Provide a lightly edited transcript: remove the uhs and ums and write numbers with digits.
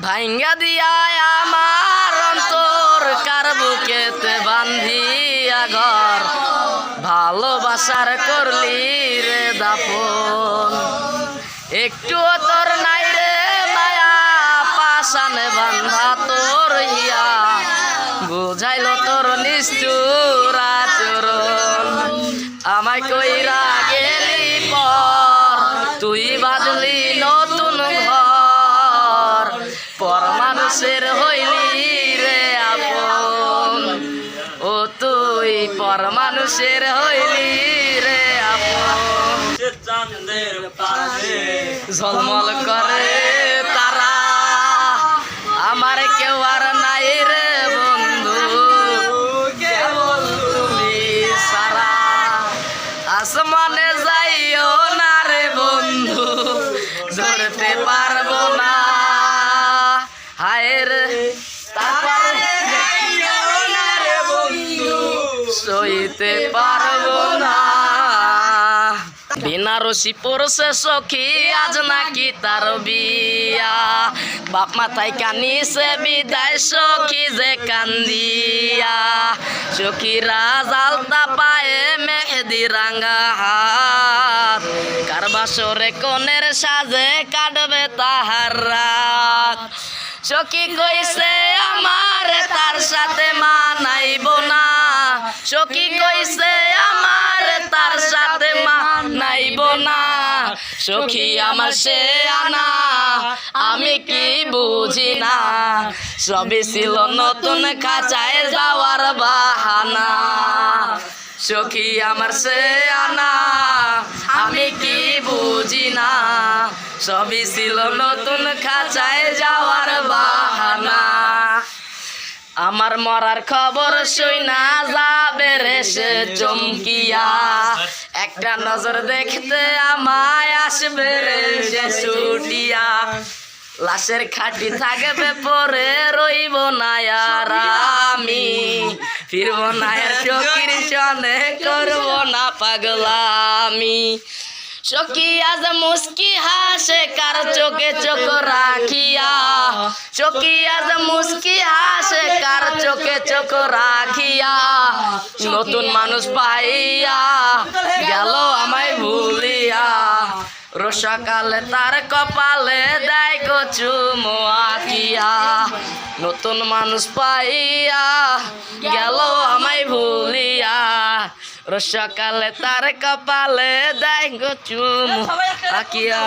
ভাঙ্গা দিয়া আমার অন্তর কার বুকেতে বান্ধিয়া ঘর ভালোবাসার করলি রে দাপন একটু তোর নাই রে মায়া পাশানে বান্ধা তোর ইয়া বুঝাইল তোর নিষ্ঠুর আচরণ আমায় কইরা গেলি পর তুই বাঁধলি নতুন ঘর পর মানুষের হইলি রে আপন ও তুই পর মানুষের হইলি রে আপন চাঁদের পাশে ঝলমল করে তারা আমার কেউ আর নাই রে বন্ধু কেবল তুমি সারা আসমানে যাইও না রে বন্ধু ধরতে পারবো না হায় রে তারপরে সইতে পারবো না বিনারসি পড়ছে সখী আজ নাকি তার বিয়া বাপ মাথায় কানিছে বিদায় সখী যে কান্দিয়া সখীরা জালতা পায়ে মেহেদি রাঙ্গা হাত কার বাসরে কনের সাজে কাটবে তাহার রাত সখী কইছে আমার তার সাথে মানাইব না সখী কইছে আমার তার সাথে মানাইব না সখী আমার সে আনা আমি কি বুঝি না সবই ছিল নতুন খাঁচায় যাওয়ার বাহানা সখী আমার সে আনা আমি কি বুঝি না সবই ছিল নতুন খাঁচায় যাওয়ার বাহানা আমার মরার খবর শুইনা যাবে রে সে চমকিয়া একটা নজর দেখতে আমায় আসবে রে সে ছুটিয়া লাশের খাটি থাকবে পরে রইব না আর আমি ফিরব না আর চকির সনে করব না পাগলামি সখী আজ মুস্কি হাসে কার চোখে চোখ রাখিয়া সখী আজ মুস্কি হাসে কার চোখে চোখ রাখিয়া নতুন মানুষ পাইয়া গেল আমায় ভুলিয়া রোষাকালে তার কপালে দেয় গো চুমো আঁকিয়া নতুন মানুষ পাইয়া গেল আমায় ভুলিয়া রোষাকালে তার কপালে দেয় গো চুমো আঁকিয়া